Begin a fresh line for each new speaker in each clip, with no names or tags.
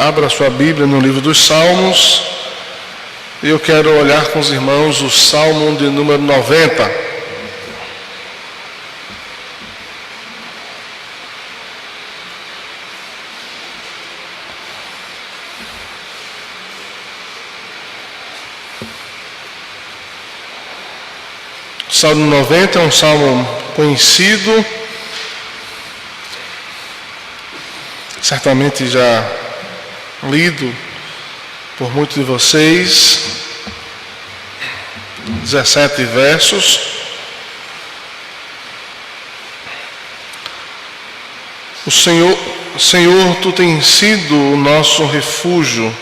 abra sua Bíblia no livro dos Salmos. Eu quero olhar com os irmãos o Salmo de número 90. O Salmo 90 é um salmo conhecido, certamente já lido por muitos de vocês. 17 versos. Senhor, Tu tens sido o nosso refúgio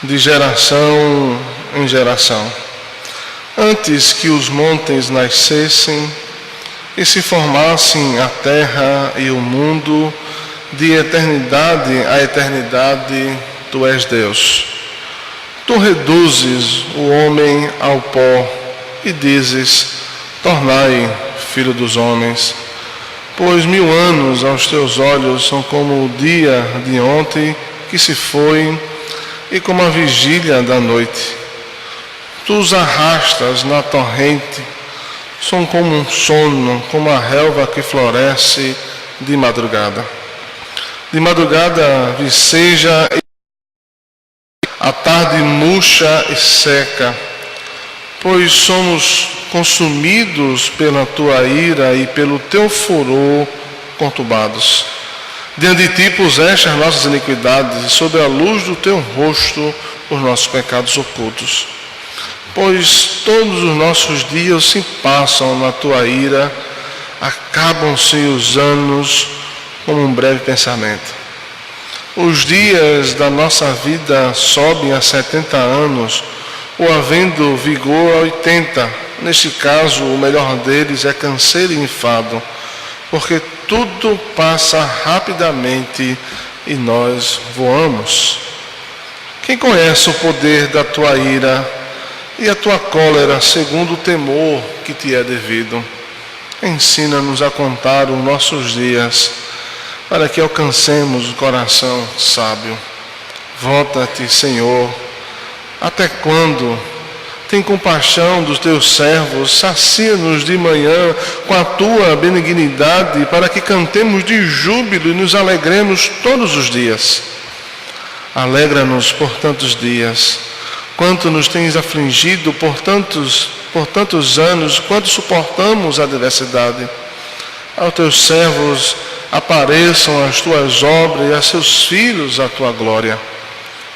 de geração em geração. Antes que os montes nascessem e se formassem a terra e o mundo, de eternidade a eternidade, Tu és Deus. Tu reduzes o homem ao pó e dizes: tornai filho dos homens. Pois 1000 anos aos teus olhos são como o dia de ontem que se foi e como a vigília da noite. Tu os arrastas na torrente, são como um sono, como a relva que floresce de madrugada. De madrugada viceja, a tarde murcha e seca, pois somos consumidos pela tua ira e pelo teu furor conturbados. Diante de ti puseste as nossas iniquidades e sob a luz do teu rosto os nossos pecados ocultos. Pois todos os nossos dias se passam na tua ira, acabam-se os anos como um breve pensamento. Os dias da nossa vida sobem a 70 anos, ou havendo vigor a 80. Neste caso, o melhor deles é canseiro e enfado, porque tudo passa rapidamente e nós voamos. Quem conhece o poder da tua ira e a tua cólera segundo o temor que te é devido? Ensina-nos a contar os nossos dias, para que alcancemos o coração sábio. Volta-te, Senhor. Até quando? Tem compaixão dos teus servos, sacia-nos de manhã com a tua benignidade, para que cantemos de júbilo e nos alegremos todos os dias. Alegra-nos por tantos dias, quanto nos tens afligido por tantos anos, quanto suportamos a adversidade. Aos teus servos apareçam as tuas obras e a seus filhos a tua glória.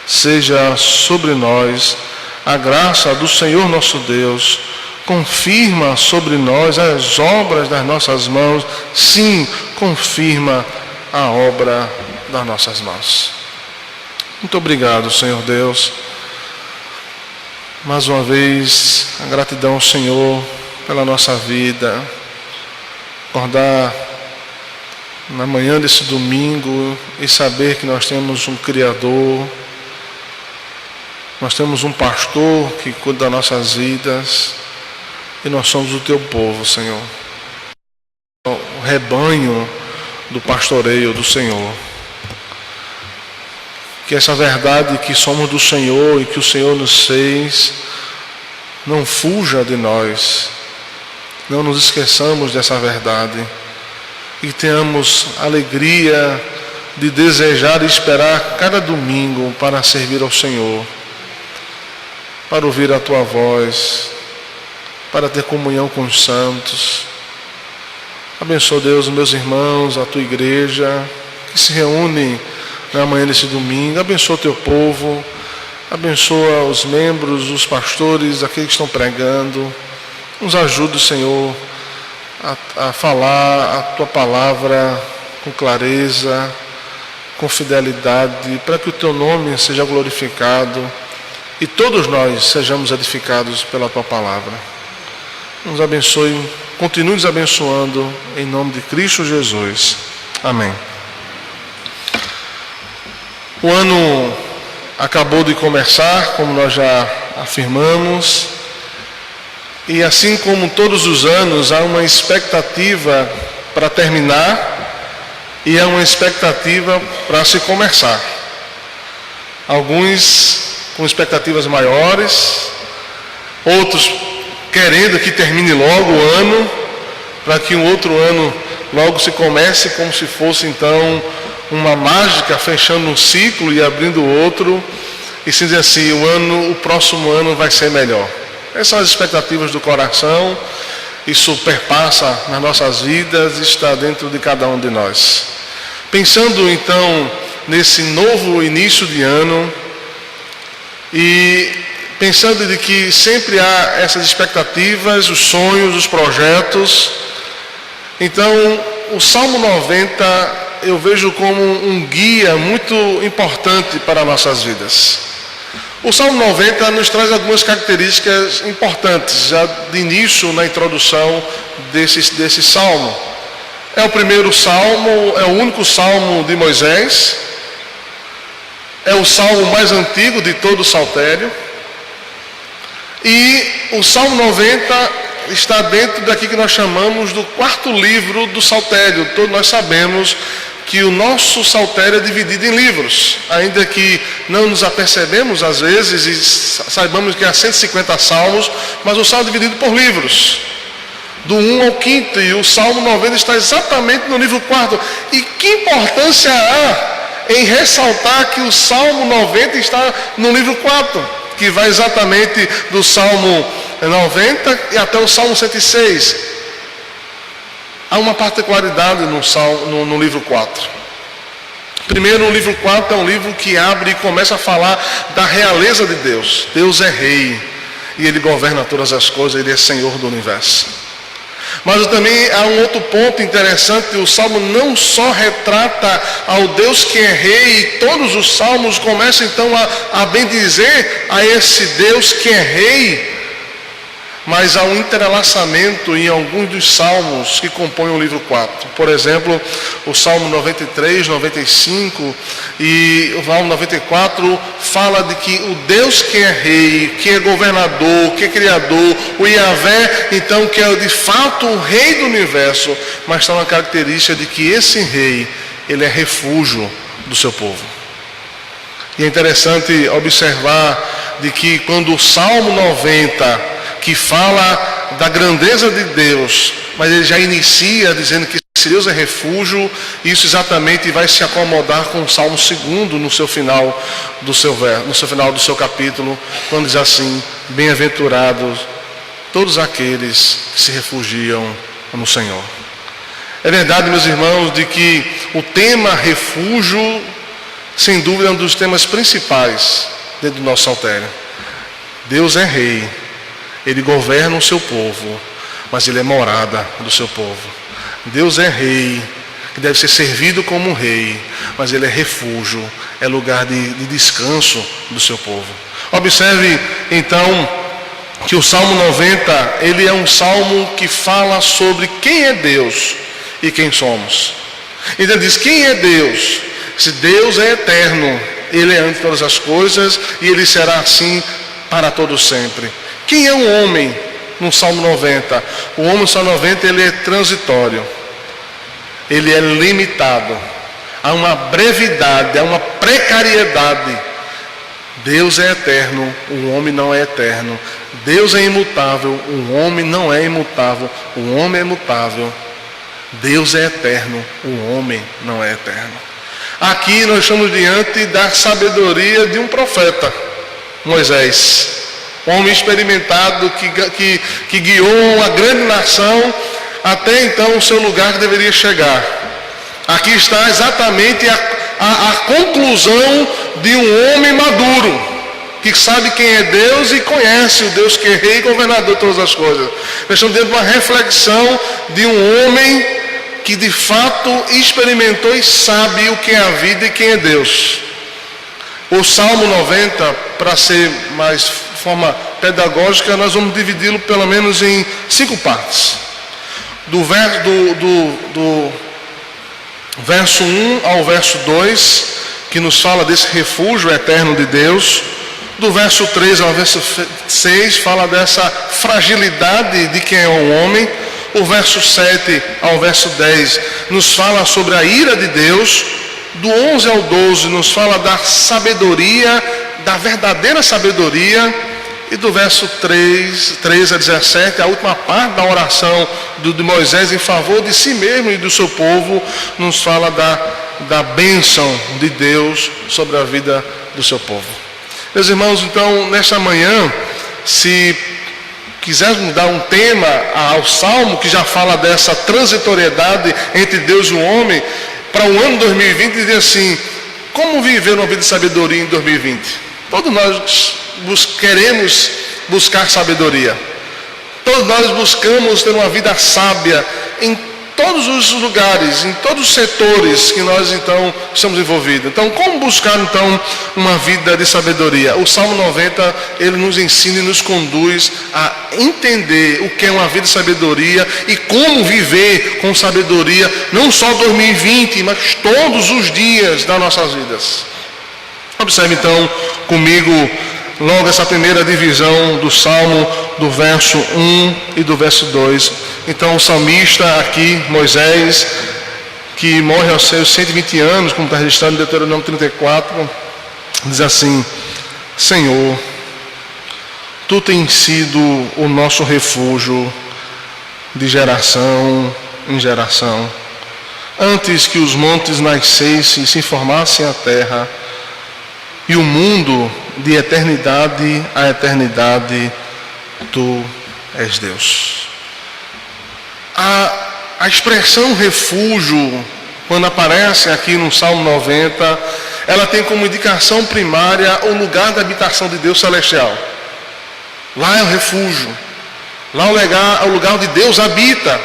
Seja sobre nós a graça do Senhor nosso Deus. Confirma sobre nós as obras das nossas mãos. Sim, confirma a obra das nossas mãos. Muito obrigado, Senhor Deus. Mais uma vez, a gratidão ao Senhor pela nossa vida. Acordar na manhã desse domingo e saber que nós temos um Criador, nós temos um pastor que cuida das nossas vidas e nós somos o teu povo, Senhor. O rebanho do pastoreio do Senhor. Que essa verdade que somos do Senhor e que o Senhor nos fez não fuja de nós. Não nos esqueçamos dessa verdade. E tenhamos alegria de desejar e esperar cada domingo para servir ao Senhor, para ouvir a Tua voz, para ter comunhão com os santos. Abençoa, Deus, os meus irmãos, a Tua igreja, que se reúne na manhã desse domingo. Abençoa o Teu povo, abençoa os membros, os pastores, aqueles que estão pregando. Nos ajude, Senhor, a falar a Tua palavra com clareza, com fidelidade, para que o Teu nome seja glorificado e todos nós sejamos edificados pela Tua palavra. Nos abençoe, continue nos abençoando, em nome de Cristo Jesus. Amém. O ano acabou de começar, como nós já afirmamos, e assim como todos os anos, há uma expectativa para terminar e há uma expectativa para se começar. Alguns com expectativas maiores, outros querendo que termine logo o ano, para que um outro ano logo se comece, como se fosse então uma mágica, fechando um ciclo e abrindo outro, e se dizer assim, o próximo ano vai ser melhor. Essas são as expectativas do coração, isso perpassa nas nossas vidas e está dentro de cada um de nós. Pensando então nesse novo início de ano, e pensando de que sempre há essas expectativas, os sonhos, os projetos, então o Salmo 90 eu vejo como um guia muito importante para nossas vidas. O Salmo 90 nos traz algumas características importantes, já de início na introdução desse salmo. É o primeiro salmo, é o único salmo de Moisés, é o salmo mais antigo de todo o saltério, e o Salmo 90 está dentro daqui que nós chamamos do quarto livro do saltério. Todos nós sabemos que o nosso saltério é dividido em livros, ainda que não nos apercebemos às vezes e saibamos que há 150 salmos, mas o salmo é dividido por livros, do 1 ao 5, e o Salmo 90 está exatamente no livro 4. E que importância há em ressaltar que o Salmo 90 está no livro 4, que vai exatamente do Salmo 90 e até o Salmo 106. Há uma particularidade no livro 4. Primeiro, o livro 4 é um livro que abre e começa a falar da realeza de Deus. Deus é rei e Ele governa todas as coisas, Ele é Senhor do universo. Mas também há um outro ponto interessante: o Salmo não só retrata ao Deus que é rei, e todos os salmos começam então a bendizer a esse Deus que é rei, mas há um entrelaçamento em alguns dos salmos que compõem o livro 4. Por exemplo, o Salmo 93, 95 e o Salmo 94 fala de que o Deus que é rei, que é governador, que é criador, o Yahvé, então, que é de fato o rei do universo, mas está uma característica de que esse rei, ele é refúgio do seu povo. E é interessante observar de que quando o Salmo 90, que fala da grandeza de Deus, mas ele já inicia dizendo que se Deus é refúgio, isso exatamente vai se acomodar com o Salmo 2 no final do seu capítulo, quando diz assim: bem-aventurados todos aqueles que se refugiam no Senhor. É verdade, meus irmãos, de que o tema refúgio, sem dúvida, é um dos temas principais dentro do nosso saltério. Deus é rei, Ele governa o seu povo, mas Ele é morada do seu povo. Deus é rei, que deve ser servido como um rei, mas Ele é refúgio, é lugar de descanso do seu povo. Observe então que o Salmo 90, ele é um salmo que fala sobre quem é Deus e quem somos. Então ele diz: quem é Deus? Se Deus é eterno, Ele é antes de todas as coisas e Ele será assim para todo sempre. Quem é o homem no Salmo 90? O homem no Salmo 90, ele é transitório, ele é limitado, há uma brevidade, há uma precariedade. Deus é eterno, o homem não é eterno. Deus é imutável, o homem não é imutável. O homem é mutável. Deus é eterno, o homem não é eterno. Aqui nós estamos diante da sabedoria de um profeta, Moisés, homem experimentado que guiou uma grande nação até então o seu lugar que deveria chegar. Aqui está exatamente a conclusão de um homem maduro, que sabe quem é Deus e conhece o Deus que é rei e governador de todas as coisas. Nós estamos dentro de uma reflexão de um homem que de fato experimentou e sabe o que é a vida e quem é Deus. O Salmo 90, para ser mais forma pedagógica, nós vamos dividi-lo pelo menos em 5 partes. Do verso 1 ao verso 2, que nos fala desse refúgio eterno de Deus. Do verso 3 ao verso 6, fala dessa fragilidade de quem é o homem. O verso 7 ao verso 10 nos fala sobre a ira de Deus. do 11 ao 12 nos fala da sabedoria, da verdadeira sabedoria, e do verso 13 a 17, a última parte da oração de Moisés em favor de si mesmo e do seu povo, nos fala da bênção de Deus sobre a vida do seu povo. Meus irmãos, então, nesta manhã, se quisermos dar um tema ao Salmo, que já fala dessa transitoriedade entre Deus e o homem, para o ano 2020, dizer assim: como viver uma vida de sabedoria em 2020? Todos nós queremos buscar sabedoria. Todos nós buscamos ter uma vida sábia em todos os lugares, em todos os setores que nós então estamos envolvidos. Então, como buscar então uma vida de sabedoria? O Salmo 90, ele nos ensina e nos conduz a entender o que é uma vida de sabedoria e como viver com sabedoria, não só 2020, mas todos os dias das nossas vidas. Observe então comigo logo essa primeira divisão do Salmo, do verso 1 e do verso 2. Então o salmista aqui, Moisés, que morre aos seus 120 anos, como está registrado em Deuteronômio 34, diz assim: Senhor, Tu tens sido o nosso refúgio de geração em geração. Antes que os montes nascessem e se formassem a terra, e o mundo de eternidade a eternidade, Tu és Deus. A expressão refúgio, quando aparece aqui no Salmo 90, ela tem como indicação primária o lugar da habitação de Deus celestial. Lá é o refúgio, lá é o lugar onde Deus habita.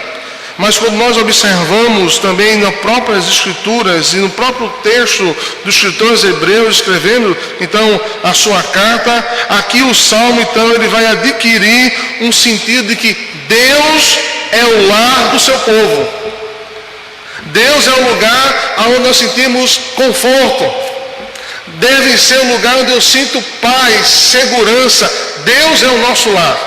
Mas quando nós observamos também nas próprias escrituras e no próprio texto do escritor hebreu escrevendo então a sua carta, aqui o Salmo então ele vai adquirir um sentido de que Deus é o lar do seu povo. Deus é o lugar onde nós sentimos conforto. Deve ser o lugar onde eu sinto paz, segurança. Deus é o nosso lar.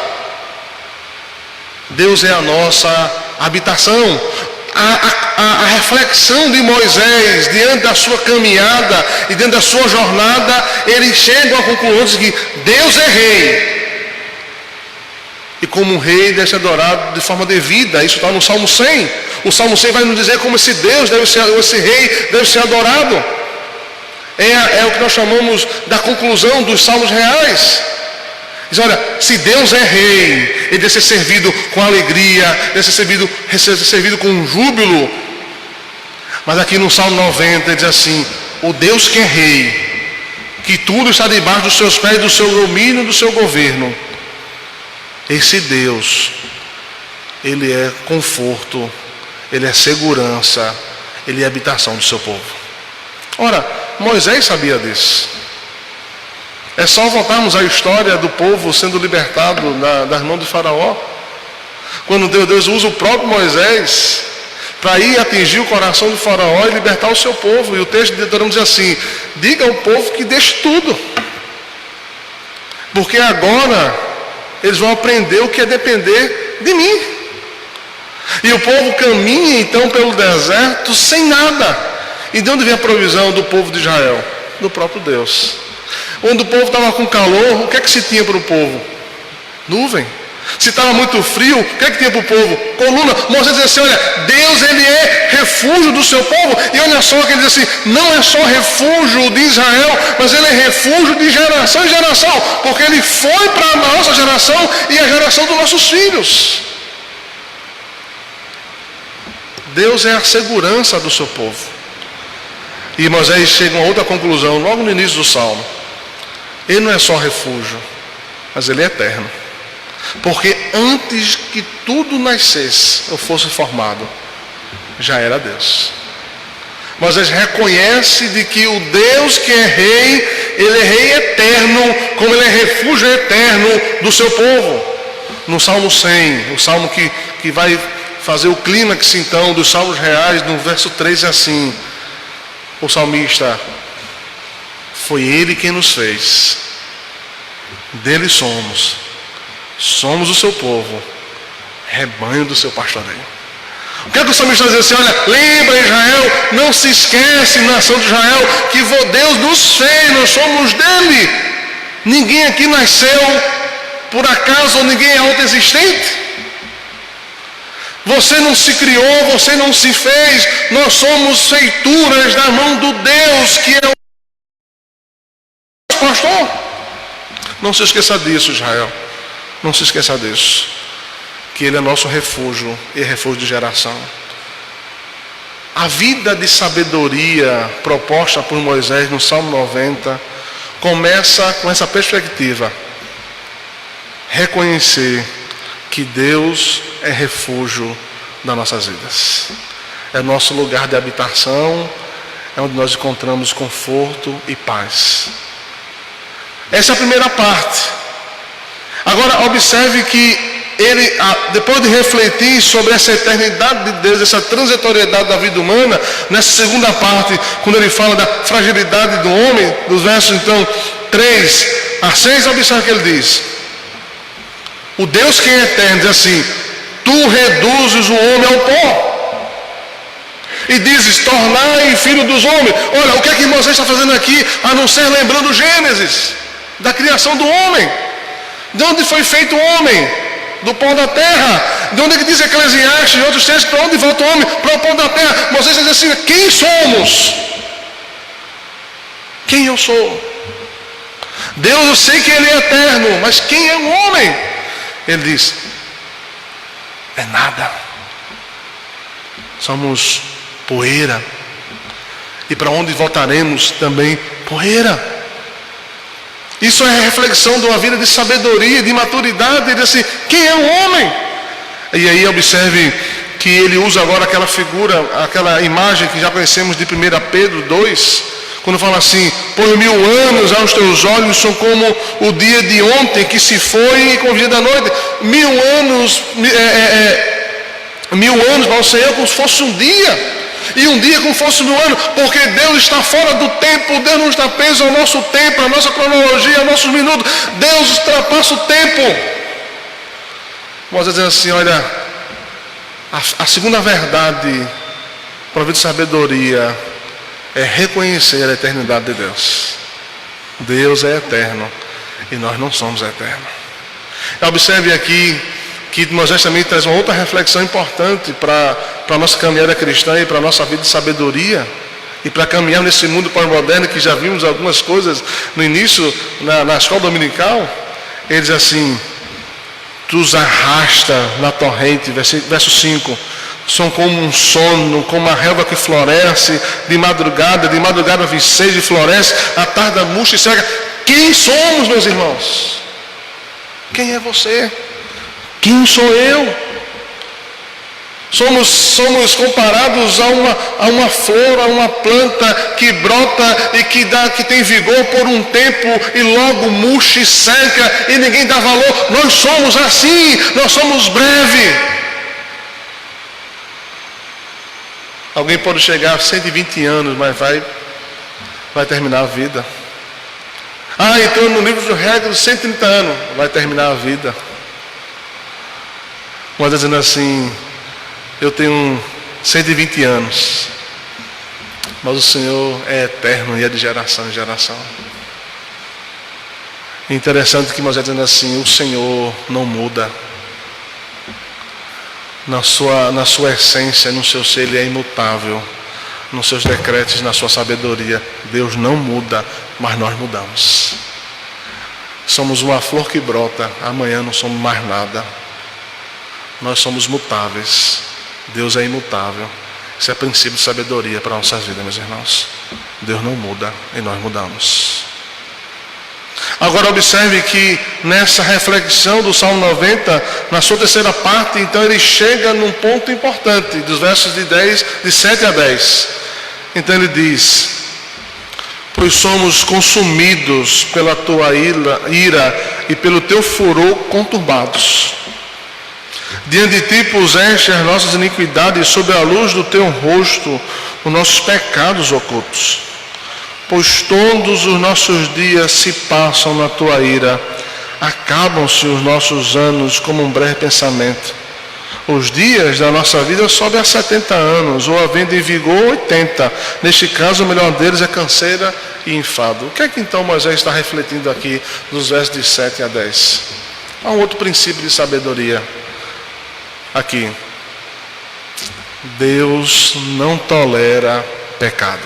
Deus é a nossa habitação. A reflexão de Moisés diante da sua caminhada e diante da sua jornada, ele chega à conclusão de que Deus é rei. E como um rei deve ser adorado de forma devida. Isso está no Salmo 100. O Salmo 100 vai nos dizer como esse Deus deve ser, esse rei deve ser adorado. É o que nós chamamos da conclusão dos salmos reais. Diz, olha, se Deus é rei, ele deve ser servido com alegria, deve ser servido com júbilo. Mas aqui no Salmo 90 ele diz assim: o Deus que é rei, que tudo está debaixo dos seus pés, do seu domínio, do seu governo. Esse Deus, ele é conforto, ele é segurança, ele é habitação do seu povo. Ora, Moisés sabia disso. É só voltarmos à história do povo sendo libertado das mãos de Faraó. Quando Deus usa o próprio Moisés para ir atingir o coração de Faraó e libertar o seu povo. E o texto de Deuteronômio diz assim: diga ao povo que deixe tudo. Porque agora eles vão aprender o que é depender de mim. E o povo caminha então pelo deserto sem nada. E de onde vem a provisão do povo de Israel? Do próprio Deus. Quando o povo estava com calor, o que é que se tinha para o povo? Nuvem. Se estava muito frio, o que é que tinha para o povo? Coluna. Moisés diz assim: olha, Deus ele é refúgio do seu povo. E olha só que ele diz assim: não é só refúgio de Israel, mas ele é refúgio de geração em geração. Porque ele foi para a nossa geração e a geração dos nossos filhos. Deus é a segurança do seu povo. E Moisés chega a uma outra conclusão logo no início do Salmo. Ele não é só refúgio, mas ele é eterno. Porque antes que tudo nascesse, ou fosse formado, já era Deus. Moisés reconhece de que o Deus que é rei, ele é rei eterno, como ele é refúgio eterno do seu povo. No Salmo 100, o salmo que vai fazer o clímax então dos salmos reais, no verso 3 é assim: o salmista: foi ele quem nos fez, dele somos o seu povo, rebanho do seu pastoreio. O que é que o salmista está dizendo assim? Olha, lembra Israel, não se esquece, nação de Israel, que Deus nos fez, nós somos dele. Ninguém aqui nasceu por acaso, ou ninguém é autoexistente. Você não se criou, você não se fez, nós somos feituras da mão do Deus que é o pastor. Não se esqueça disso, Israel. Não se esqueça disso. Que Ele é nosso refúgio e refúgio de geração. A vida de sabedoria proposta por Moisés no Salmo 90 começa com essa perspectiva. Reconhecer que Deus é refúgio das nossas vidas. É nosso lugar de habitação, é onde nós encontramos conforto e paz. Essa é a primeira parte. Agora observe que ele, depois de refletir sobre essa eternidade de Deus, essa transitoriedade da vida humana, nessa segunda parte, quando ele fala da fragilidade do homem, dos versos então 3 a 6, observe o que ele diz. O Deus que é eterno diz assim: tu reduzes o homem ao pó e dizes, tornai filho dos homens. Olha, o que é que Moisés está fazendo aqui, a não ser lembrando Gênesis, da criação do homem. De onde foi feito o homem? Do pó da terra. De onde é que diz Eclesiastes e outros textos? Para onde volta o homem? Para o pó da terra. Moisés diz assim: quem somos? Quem eu sou? Deus, eu sei que Ele é eterno, mas quem é o homem? Ele diz: é nada. Somos poeira. E para onde voltaremos também? Poeira. Isso é a reflexão de uma vida de sabedoria, de maturidade. Ele diz assim: quem é o homem? E aí observe que ele usa agora aquela figura, aquela imagem que já conhecemos de 1 Pedro 2, quando fala assim: por 1000 anos aos teus olhos são como o dia de ontem que se foi e como o dia da noite. 1000 anos, 1000 anos para o Senhor como se fosse um dia. E um dia como fosse 1000 anos, porque Deus está fora do tempo. Deus não está preso ao nosso tempo, à nossa cronologia, aos nossos minutos. Deus ultrapassa o tempo. Moisés diz assim: olha, a segunda verdade para a vida de sabedoria é reconhecer a eternidade de Deus. Deus é eterno e nós não somos eternos. Observe aqui que Moisés também traz uma outra reflexão importante para a nossa caminhada cristã e para a nossa vida de sabedoria, e para caminhar nesse mundo pós-moderno, que já vimos algumas coisas no início, na escola dominical. Ele diz assim: tu os arrasta na torrente, verso 5, são como um sono, como a relva que floresce de madrugada viceja e floresce, à tarde murcha e cega. Quem somos, meus irmãos? Quem é você? Quem sou eu? Somos comparados a uma flor, a uma planta que brota e que tem vigor por um tempo e logo murcha e seca e ninguém dá valor. Nós somos assim, nós somos breve. Alguém pode chegar a 120 anos, mas vai terminar a vida. Entrou no livro do recorde dos 130 anos, vai terminar a vida. Mas dizendo assim: eu tenho 120 anos, mas o Senhor é eterno e é de geração em geração. Interessante que Moisés dizendo assim: o Senhor não muda. Na sua essência, no seu ser, Ele é imutável. Nos seus decretos, na sua sabedoria, Deus não muda, mas nós mudamos. Somos uma flor que brota, amanhã não somos mais nada. Nós somos mutáveis. Deus é imutável. Isso é princípio de sabedoria para a nossa vida, meus irmãos. Deus não muda e nós mudamos. Agora observe que nessa reflexão do Salmo 90, na sua terceira parte, então ele chega num ponto importante, dos versos de 7 a 10. Então ele diz: pois somos consumidos pela tua ira e pelo teu furor conturbados. Diante de ti puseste as nossas iniquidades, sob a luz do teu rosto os nossos pecados ocultos. Pois todos os nossos dias se passam na tua ira, acabam-se os nossos anos como um breve pensamento. os dias da nossa vida sobem a 70 anos, ou havendo em vigor 80. Neste caso, o melhor deles é canseira e enfado. O que é que então Moisés está refletindo aqui nos versos de 7 a 10? Há um outro princípio de sabedoria aqui. Deus não tolera pecado.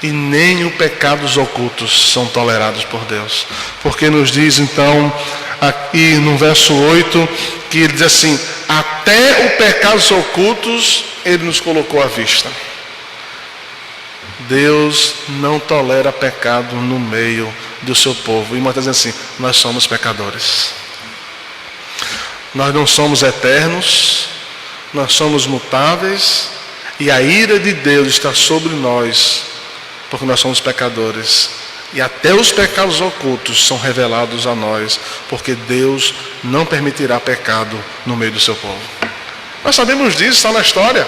E nem os pecados ocultos são tolerados por Deus. Porque nos diz então, aqui no verso 8, que ele diz assim: até os pecados ocultos ele nos colocou à vista. Deus não tolera pecado no meio do seu povo. E muitas vezes assim, nós somos pecadores. Nós não somos eternos, nós somos mutáveis, e a ira de Deus está sobre nós, porque nós somos pecadores. E até os pecados ocultos são revelados a nós, porque Deus não permitirá pecado no meio do seu povo. Nós sabemos disso, está na história.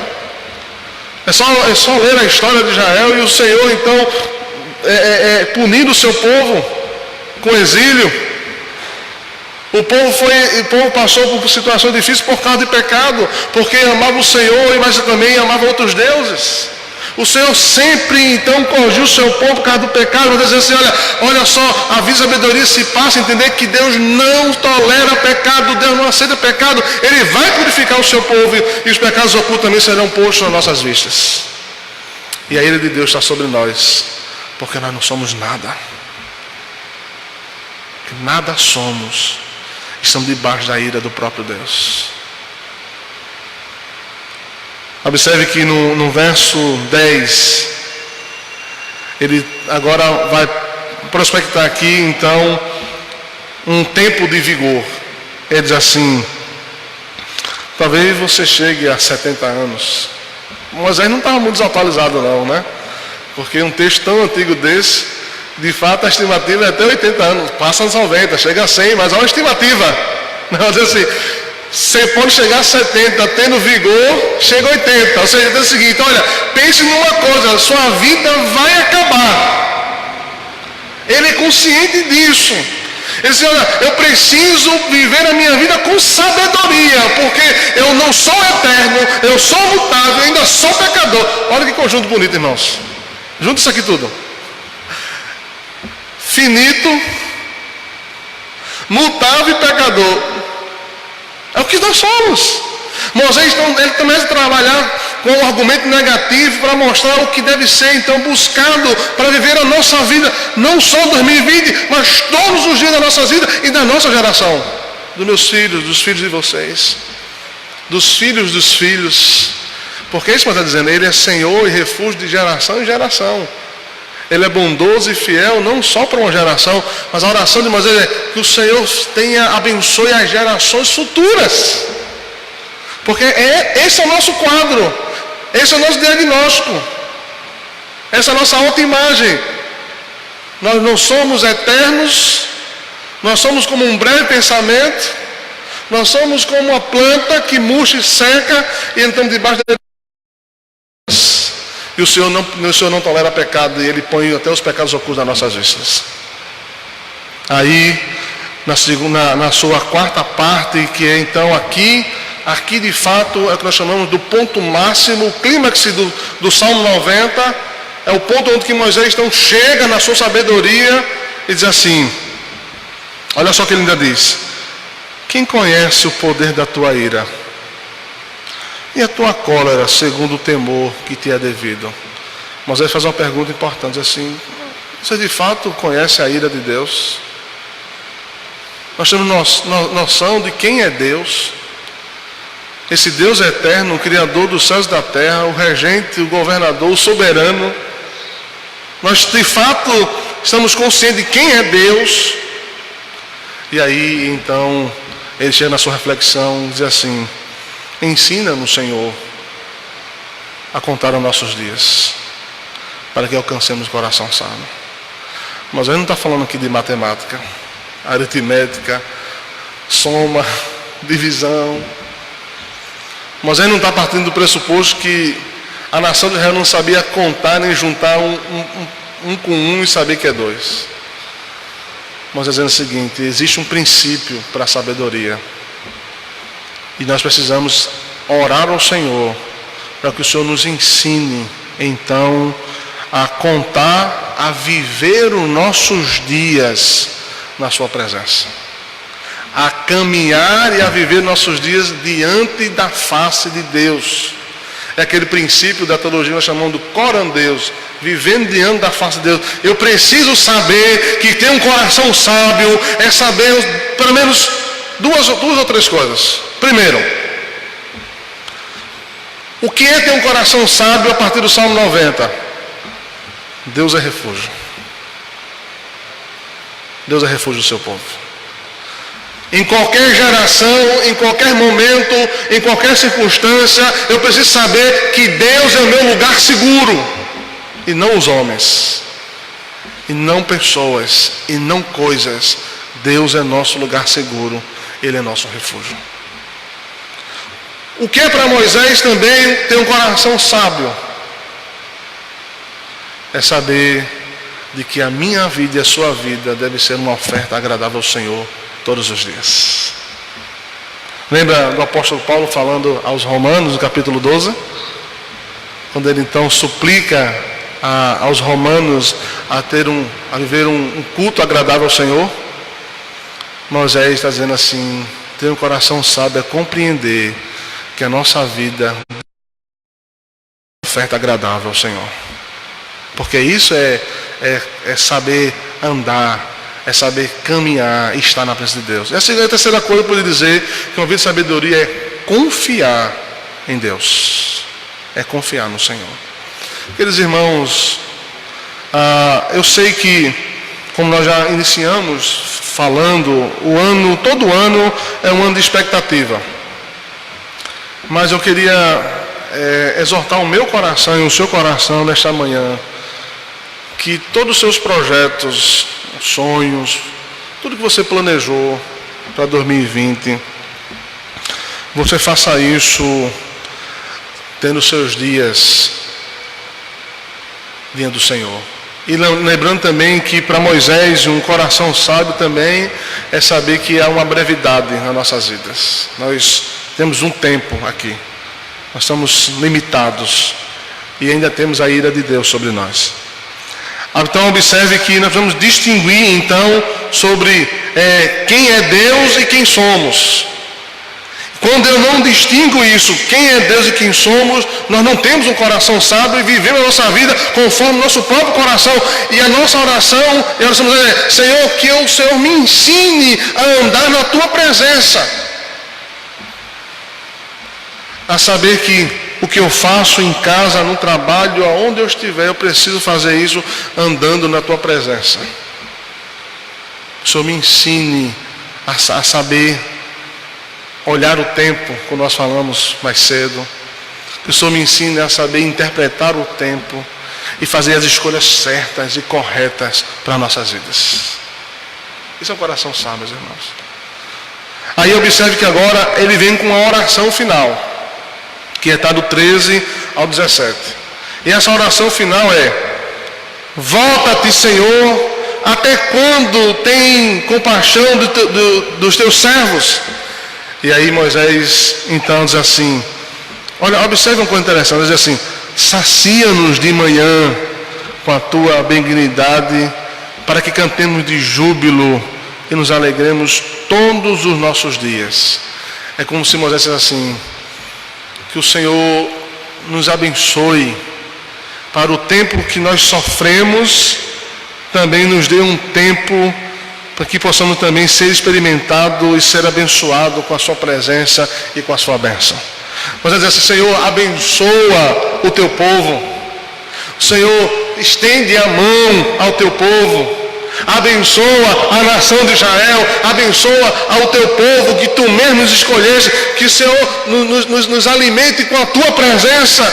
É só ler a história de Israel, e o Senhor então punindo o seu povo com exílio. O povo passou por situações difíceis por causa de pecado, porque amava o Senhor, mas também amava outros deuses. O Senhor sempre então corrigiu o seu povo por causa do pecado, mas dizendo assim: olha só, a sabedoria se passa a entender que Deus não tolera pecado, Deus não aceita pecado, Ele vai purificar o seu povo, e os pecados ocultos também serão postos nas nossas vistas. E a ira de Deus está sobre nós, porque nós não somos nada. Nada somos. Estamos debaixo da ira do próprio Deus. Observe que no verso 10, ele agora vai prospectar aqui então um tempo de vigor. Ele diz assim: talvez você chegue a 70 anos. Moisés não estava muito desatualizado não, né? Porque um texto tão antigo desse, de fato a estimativa é até 80 anos, passa nos 90, chega a 100, mas há uma estimativa. Não, diz assim, você pode chegar a 70, tendo vigor, chega a 80. Ou seja, diz o seguinte: olha, pense numa coisa, a sua vida vai acabar. Ele é consciente disso. Ele diz: olha, eu preciso viver a minha vida com sabedoria, porque eu não sou eterno, eu sou mutável, eu ainda sou pecador. Olha que conjunto bonito, irmãos. Junta isso aqui tudo. Finito, mutável e pecador. É o que nós somos. Moisés ele começa a trabalhar com um argumento negativo para mostrar o que deve ser então buscado para viver a nossa vida, não só 2020, mas todos os dias da nossa vida e da nossa geração, dos meus filhos, dos filhos de vocês, dos filhos, porque isso que está dizendo, Ele é Senhor e refúgio de geração em geração. Ele é bondoso e fiel não só para uma geração, mas a oração de Moisés é que o Senhor abençoe as gerações futuras. Porque esse é o nosso quadro, esse é o nosso diagnóstico, essa é a nossa autoimagem. Nós não somos eternos, nós somos como um breve pensamento, nós somos como uma planta que murcha e seca e entramos debaixo da... E o Senhor não tolera pecado, e Ele põe até os pecados ocultos nas nossas vistas. Aí, na sua quarta parte, que é então aqui de fato é o que nós chamamos do ponto máximo, o clímax do Salmo 90, é o ponto onde que Moisés então chega na sua sabedoria e diz assim, olha só o que ele ainda diz: quem conhece o poder da tua ira? E a tua cólera, segundo o temor que te é devido? Moisés faz uma pergunta importante, assim: você de fato conhece a ira de Deus? Nós temos noção de quem é Deus? Esse Deus eterno, o Criador dos céus e da terra, o regente, o governador, o soberano. Nós de fato estamos conscientes de quem é Deus. E aí então ele chega na sua reflexão e diz assim: ensina-nos, Senhor, a contar os nossos dias, para que alcancemos o coração sano. Mas ele não está falando aqui de matemática, aritmética, soma, divisão. Mas ele não está partindo do pressuposto que a nação de Israel não sabia contar nem juntar um com um e saber que é dois. Moisés dizendo o seguinte: existe um princípio para a sabedoria. E nós precisamos orar ao Senhor para que o Senhor nos ensine, então, a contar, a viver os nossos dias na sua presença. A caminhar e a viver nossos dias diante da face de Deus. É aquele princípio da teologia que nós chamamos de corandeus, vivendo diante da face de Deus. Eu preciso saber que ter um coração sábio é saber pelo menos duas ou três coisas. Primeiro, o que é ter um coração sábio a partir do Salmo 90? Deus é refúgio. Deus é refúgio do seu povo. Em qualquer geração, em qualquer momento, em qualquer circunstância, eu preciso saber que Deus é o meu lugar seguro. E não os homens. E não pessoas. E não coisas. Deus é nosso lugar seguro. Ele é nosso refúgio. O que é para Moisés também ter um coração sábio? É saber de que a minha vida e a sua vida deve ser uma oferta agradável ao Senhor todos os dias. Lembra do apóstolo Paulo falando aos Romanos, no capítulo 12? Quando ele então suplica aos romanos a viver um culto agradável ao Senhor. Moisés está dizendo assim: ter um coração sábio é compreender que a nossa vida é uma oferta agradável ao Senhor. Porque isso é saber andar, é saber caminhar e estar na presença de Deus. Essa é a terceira coisa que eu poderia dizer, que uma vida de sabedoria é confiar em Deus. É confiar no Senhor. Queridos irmãos, eu sei que, como nós já iniciamos falando, todo ano é um ano de expectativa. Mas eu queria exortar o meu coração e o seu coração nesta manhã, que todos os seus projetos, sonhos, tudo que você planejou para 2020, você faça isso tendo seus dias diante do Senhor. E lembrando também que para Moisés um coração sábio também é saber que há uma brevidade nas nossas vidas. Nós temos um tempo aqui, nós estamos limitados e ainda temos a ira de Deus sobre nós. Então observe que nós vamos distinguir então sobre quem é Deus e quem somos. Quando eu não distingo isso, quem é Deus e quem somos, nós não temos um coração sábio e vivemos a nossa vida conforme o nosso próprio coração. E a nossa oração, Senhor, que o Senhor me ensine a andar na tua presença. A saber que o que eu faço em casa, no trabalho, aonde eu estiver, eu preciso fazer isso andando na tua presença. O Senhor me ensine a saber olhar o tempo, como nós falamos mais cedo. Que o Senhor me ensine a saber interpretar o tempo e fazer as escolhas certas e corretas para nossas vidas. Isso é um coração sábio, meus irmãos. Aí observe que agora ele vem com a oração final, que está do 13 ao 17. E essa oração final é: volta-te, Senhor, até quando tem compaixão dos teus servos? E aí Moisés então diz assim, olha, observe uma coisa interessante, diz assim: sacia-nos de manhã com a tua benignidade, para que cantemos de júbilo e nos alegremos todos os nossos dias. É como se Moisés dissesse assim: que o Senhor nos abençoe para o tempo que nós sofremos, também nos dê um tempo para que possamos também ser experimentados e ser abençoados com a sua presença e com a sua bênção. Mas diz assim: Senhor, abençoa o teu povo. Senhor, estende a mão ao teu povo. Abençoa a nação de Israel, abençoa ao teu povo que tu mesmo nos escolheste, que o Senhor nos alimente com a tua presença.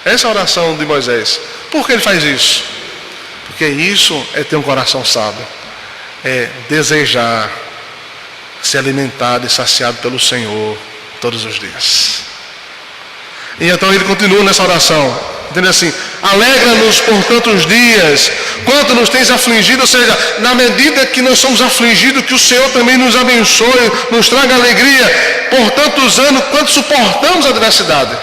Essa é a oração de Moisés. Por que ele faz isso? Porque isso é ter um coração sábio, é desejar ser alimentado e saciado pelo Senhor todos os dias. E então ele continua nessa oração, Entende assim? Alegra-nos por tantos dias, quanto nos tens afligido, ou seja, na medida que nós somos afligidos, que o Senhor também nos abençoe, nos traga alegria, por tantos anos, quanto suportamos a adversidade.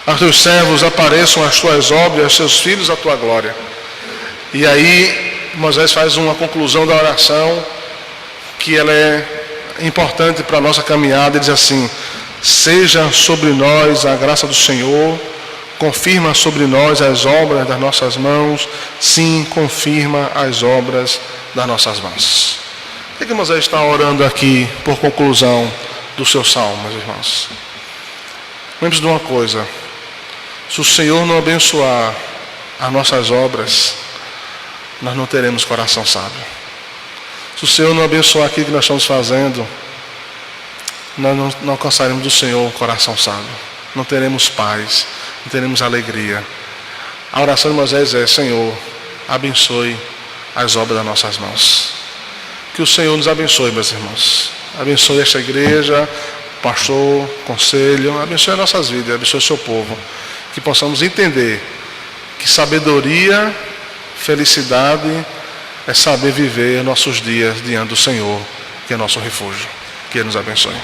Aos teus servos apareçam as tuas obras, aos teus filhos a tua glória. E aí, Moisés faz uma conclusão da oração, que ela é importante para a nossa caminhada, e diz assim: seja sobre nós a graça do Senhor, confirma sobre nós as obras das nossas mãos, sim, confirma as obras das nossas mãos. O que Moisés está orando aqui por conclusão do seu salmo, meus irmãos? Lembre-se de uma coisa: se o Senhor não abençoar as nossas obras, nós não teremos coração sábio. Se o Senhor não abençoar aquilo que nós estamos fazendo, nós não alcançaremos do Senhor um coração sábio. Não teremos paz, não teremos alegria. A oração de Moisés é: Senhor, abençoe as obras das nossas mãos. Que o Senhor nos abençoe, meus irmãos. Abençoe esta igreja, pastor, conselho, abençoe as nossas vidas, abençoe o seu povo. Que possamos entender que sabedoria, felicidade é saber viver nossos dias diante do Senhor, que é nosso refúgio. Que Ele nos abençoe.